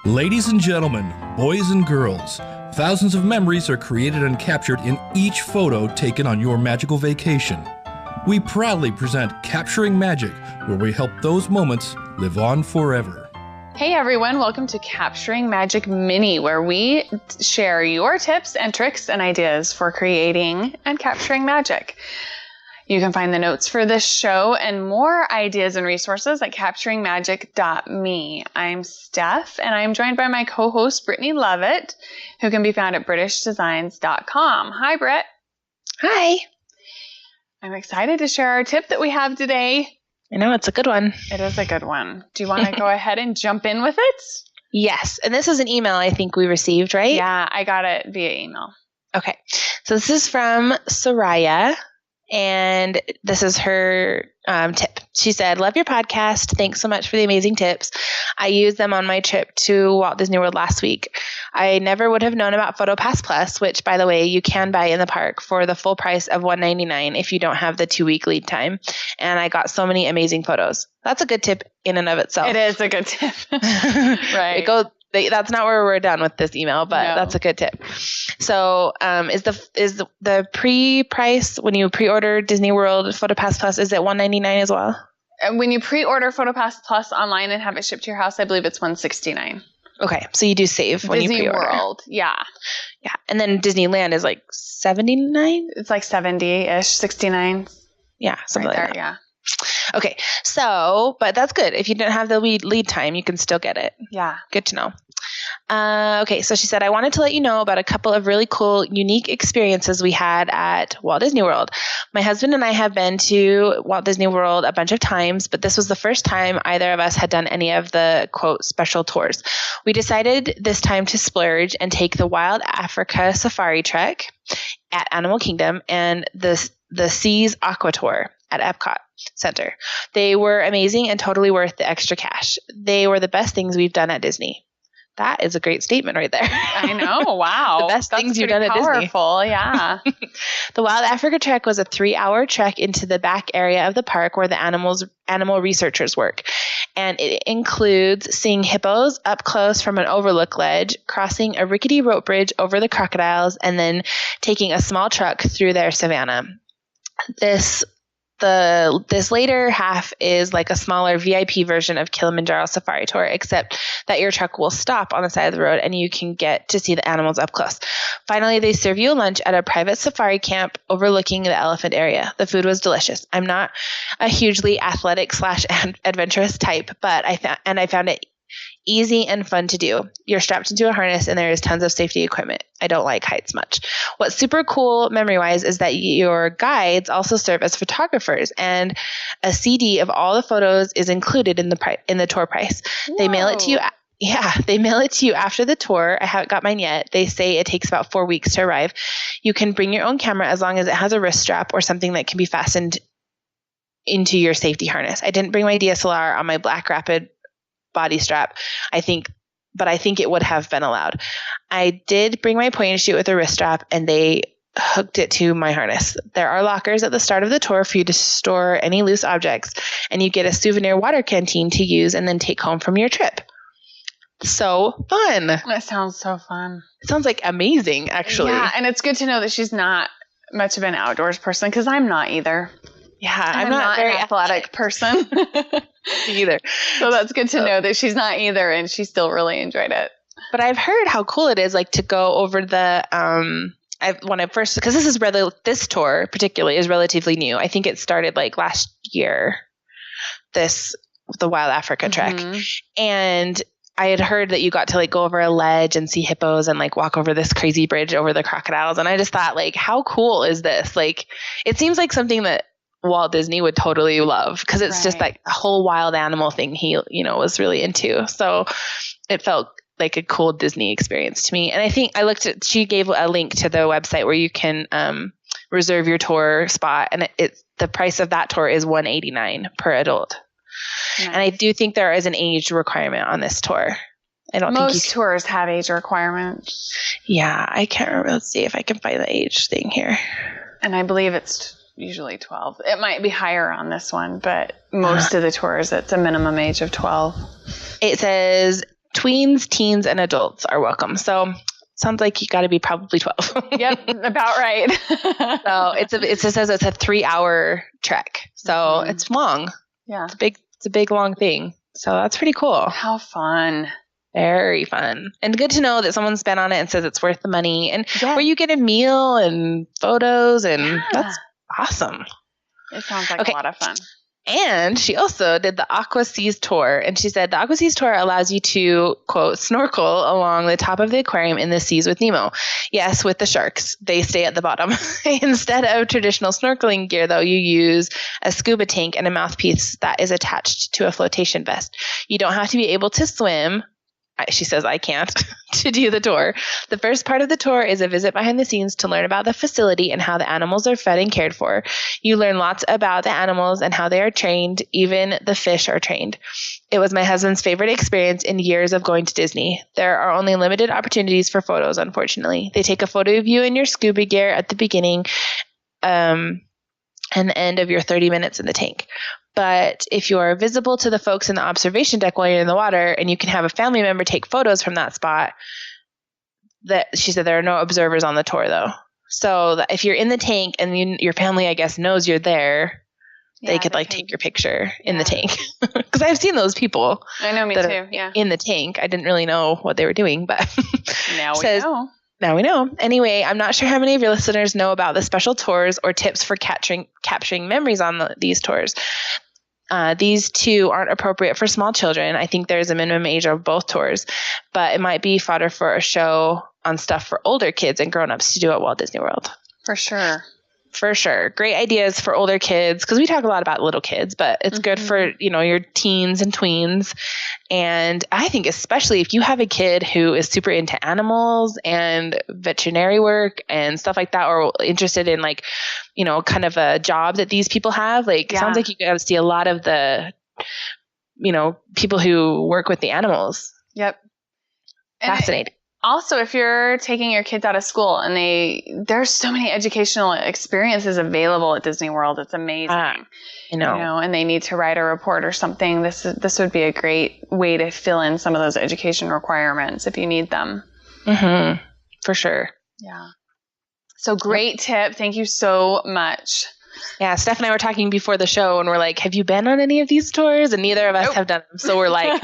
Ladies and gentlemen, boys and girls, thousands of memories are created and captured in each photo taken on your magical vacation. We proudly present Capturing Magic, where we help those moments live on forever. Hey everyone, welcome to Capturing Magic Minnie, where we share your tips and tricks and ideas for creating and capturing magic. You can find the notes for this show and more ideas and resources at capturingmagic.me. I'm Steph, and I'm joined by my co-host, Brittany Lovett, who can be found at britishdesigns.com. Hi, Britt. Hi. I'm excited to share our tip that we have today. I know, it's a good one. It is a good one. Do you want to go ahead and jump in with it? Yes. And this is an email I think we received, right? Yeah, I got it via email. Okay. So this is from Soraya. And this is her tip. She said, "Love your podcast. Thanks so much for the amazing tips. I used them on my trip to Walt Disney World last week. I never would have known about PhotoPass Plus, which, by the way, you can buy in the park for the full price of $199 if you don't have the 2-week lead time. And I got so many amazing photos." That's a good tip in and of itself. It is a good tip. Right. That's not where we're done with this email, but No. that's a good tip. So, is the pre-price when you pre-order Disney World PhotoPass Plus, is it $199 as well? When you pre-order PhotoPass Plus online and have it shipped to your house, I believe it's $169. Okay, so you do save when Disney you pre-order. World, yeah. Yeah, and then Disneyland is like $79. It's like 70-ish, 69. Yeah, something right like there, that. yeah. Okay, so but that's good. If you didn't have the lead time, you can still get it. Yeah. Good to know. Okay, so she said, "I wanted to let you know about a couple of really cool, unique experiences we had at Walt Disney World. My husband and I have been to Walt Disney World a bunch of times, but this was the first time either of us had done any of the, quote, special tours. We decided this time to splurge and take the Wild Africa Safari Trek at Animal Kingdom and the Seas Aqua Tour at Epcot Center. They were amazing and totally worth the extra cash. They were the best things we've done at Disney." That is a great statement right there. I know. Wow. The best things you've done at Disney. Powerful, yeah. The Wild Africa Trek was a 3-hour trek into the back area of the park where the animal researchers work. And it includes seeing hippos up close from an overlook ledge, crossing a rickety rope bridge over the crocodiles, and then taking a small truck through their savanna. This later half is like a smaller VIP version of Kilimanjaro Safari Tour, except that your truck will stop on the side of the road and you can get to see the animals up close. Finally, they serve you lunch at a private safari camp overlooking the elephant area. The food was delicious. I'm not a hugely athletic / adventurous type, but I found it easy and fun to do. You're strapped into a harness and there is tons of safety equipment. I don't like heights much. What's super cool memory-wise is that your guides also serve as photographers, and a CD of all the photos is included in the tour price. Whoa. They mail it to you. Yeah, they mail it to you after the tour. I haven't got mine yet. They say it takes about 4 weeks to arrive. You can bring your own camera as long as it has a wrist strap or something that can be fastened into your safety harness. I didn't bring my DSLR on my Black Rapid body strap, but I think it would have been allowed. I did bring my point and shoot with a wrist strap, and they hooked it to my harness. There are lockers at the start of the tour for you to store any loose objects, and you get a souvenir water canteen to use and then take home from your trip. So fun. That sounds so fun. It sounds like amazing, actually. Yeah, and it's good to know that she's not much of an outdoors person, because I'm not either. Yeah, I'm not very an athletic person. either. So that's good to know that she's not either, and she still really enjoyed it. But I've heard how cool it is, like, to go over the because this tour particularly is relatively new. I think it started like last year. The Wild Africa Trek, and I had heard that you got to like go over a ledge and see hippos and like walk over this crazy bridge over the crocodiles, and I just thought, like, how cool is this? Like, it seems like something that Walt Disney would totally love, because it's just like a whole wild animal thing he, was really into. So it felt like a cool Disney experience to me. And I think she gave a link to the website where you can reserve your tour spot, and the price of that tour is $189 per adult. Nice. And I do think there is an age requirement on this tour. I don't think most tours have age requirements. Yeah, I can't remember. Let's see if I can find the age thing here. And I believe it's usually 12. It might be higher on this one, but most of the tours, it's a minimum age of 12. It says tweens, teens, and adults are welcome. So sounds like you got to be probably 12. Yep, about right. So it says it's a 3-hour trek. So it's long. Yeah. It's a big, long thing. So that's pretty cool. How fun. Very fun. And good to know that someone's been on it and says it's worth the money. And where you get a meal and photos, and that's awesome. It sounds like a lot of fun. And she also did the Aqua Seas tour. And she said the Aqua Seas tour allows you to, quote, snorkel along the top of the aquarium in the seas with Nemo. Yes, with the sharks. They stay at the bottom. Instead of traditional snorkeling gear, though, you use a scuba tank and a mouthpiece that is attached to a flotation vest. You don't have to be able to swim. She says, I can't, to do the tour. The first part of the tour is a visit behind the scenes to learn about the facility and how the animals are fed and cared for. You learn lots about the animals and how they are trained. Even the fish are trained. It was my husband's favorite experience in years of going to Disney. There are only limited opportunities for photos, unfortunately. They take a photo of you in your scuba gear at the beginning and the end of your 30 minutes in the tank. But if you are visible to the folks in the observation deck while you're in the water, and you can have a family member take photos from that spot, she said there are no observers on the tour, though. So if you're in the tank and your family, I guess, knows you're there, they could take your picture in the tank. Because I've seen those people. I know, me too. Yeah. In the tank. I didn't really know what they were doing, but now we know. Now we know. Anyway, I'm not sure how many of your listeners know about the special tours or tips for capturing memories on these tours. These two aren't appropriate for small children. I think there's a minimum age of both tours, but it might be fodder for a show on stuff for older kids and grown-ups to do at Walt Disney World. For sure. For sure. Great ideas for older kids, because we talk a lot about little kids, but it's good for, your teens and tweens. And I think especially if you have a kid who is super into animals and veterinary work and stuff like that, or interested in kind of a job that these people have, it sounds like you got to see a lot of the, people who work with the animals. Yep. Fascinating. Also, if you're taking your kids out of school and there's so many educational experiences available at Disney World, it's amazing. I know. And they need to write a report or something. This would be a great way to fill in some of those education requirements if you need them. Mm-hmm. For sure. Yeah. So great tip. Thank you so much. Yeah, Steph and I were talking before the show and we're like, have you been on any of these tours? And neither of us have done them. So we're like,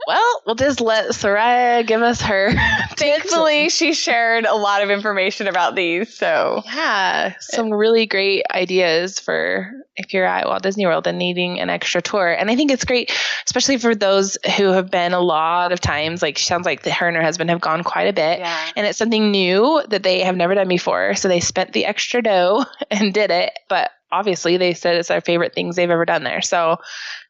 well, we'll just let Soraya give us her. Thankfully, she shared a lot of information about these. So yeah, some really great ideas for if you're at Walt Disney World and needing an extra tour. And I think it's great, especially for those who have been a lot of times, she sounds like her and her husband have gone quite a bit. Yeah. And it's something new that they have never done before. So they spent the extra dough and did it. But obviously, they said it's their favorite things they've ever done there. So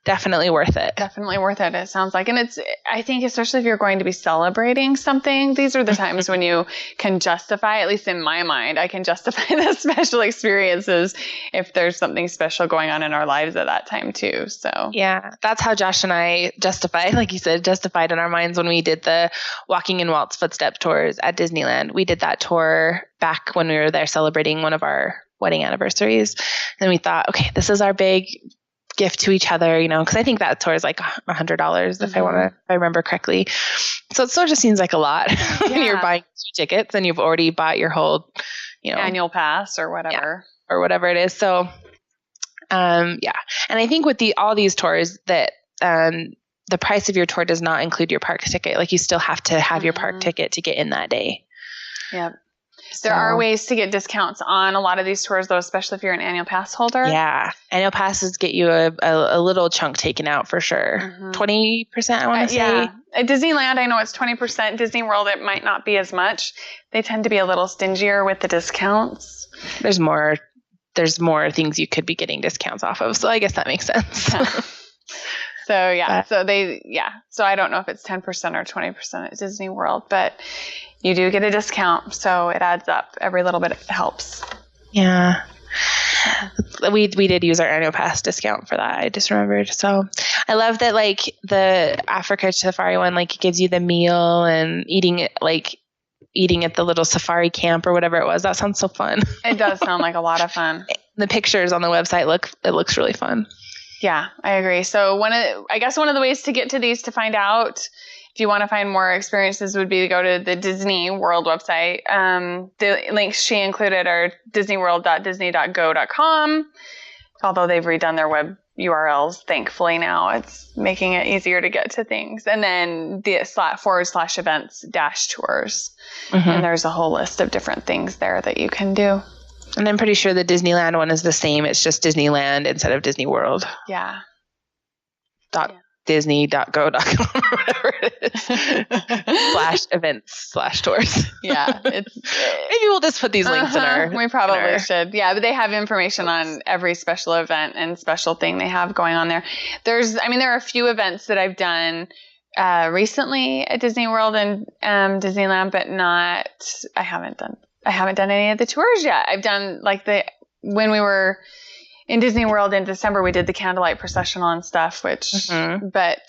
definitely worth it. Definitely worth it, it sounds like. And I think especially if you're going to be celebrating something, these are the times when you can justify, at least in my mind, I can justify the special experiences if there's something special going on in our lives at that time too. So yeah, that's how Josh and I justified, like you said, justified in our minds when we did the Walking in Walt's Footstep tours at Disneyland. We did that tour back when we were there celebrating one of our wedding anniversaries. And we thought, okay, this is our big gift to each other, because I think that tour is like $100 if I remember correctly. So it sort of just seems like a lot when you're buying 2 tickets and you've already bought your whole, annual pass or whatever. Yeah, or whatever it is. So, And I think with all these tours that, the price of your tour does not include your park ticket. You still have to have your park ticket to get in that day. Yep. There are ways to get discounts on a lot of these tours, though, especially if you're an annual pass holder. Yeah. Annual passes get you a little chunk taken out for sure. 20%, I want to say. Yeah. At Disneyland, I know it's 20%. Disney World, it might not be as much. They tend to be a little stingier with the discounts. There's more things you could be getting discounts off of. So I guess that makes sense. Yeah. So I don't know if it's 10% or 20% at Disney World, but you do get a discount, so it adds up. Every little bit helps. Yeah. We did use our annual pass discount for that. I just remembered. So I love that the Africa safari one gives you the meal and eating at the little safari camp or whatever it was. That sounds so fun. It does sound like a lot of fun. The pictures on the website looks really fun. Yeah, I agree. So one of the ways to get to these to find out if you want to find more experiences would be to go to the Disney World website. The links she included are disneyworld.disney.go.com. Although they've redone their web URLs, thankfully now it's making it easier to get to things. And then the /events-tours. And there's a whole list of different things there that you can do. And I'm pretty sure the Disneyland one is the same. It's just Disneyland instead of Disney World. Yeah. Disney.go.com or whatever it is. /events/tours. Yeah. Maybe we'll just put these links in our... We probably should. Yeah, but they have information on every special event and special thing they have going on there. There are a few events that I've done recently at Disney World and Disneyland, but I haven't done any of the tours yet. I've done when we were in Disney World in December, we did the candlelight processional and stuff, but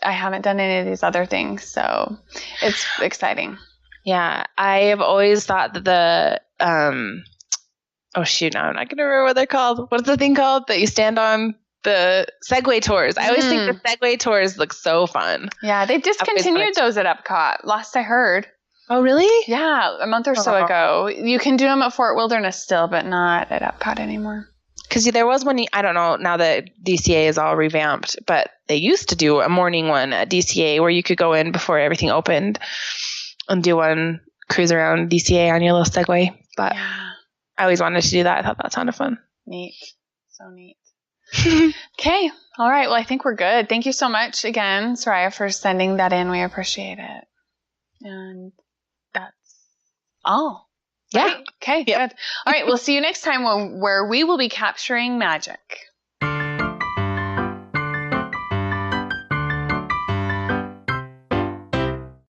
I haven't done any of these other things. So it's exciting. Yeah. I have always thought that now I'm not going to remember what they're called. What's the thing called that you stand on? The Segway tours. I always think the Segway tours look so fun. Yeah. They discontinued those at Epcot, last I heard. Oh, really? Yeah, a month or so ago. You can do them at Fort Wilderness still, but not at Epcot anymore. Because there was one, I don't know, now that DCA is all revamped, but they used to do a morning one at DCA where you could go in before everything opened and do one cruise around DCA on your little Segway. But I always wanted to do that. I thought that sounded fun. Neat. So neat. Okay. All right. Well, I think we're good. Thank you so much again, Soraya, for sending that in. We appreciate it. And that's all. Yeah. Right? Okay, good. All right, we'll see you next time where we will be capturing magic.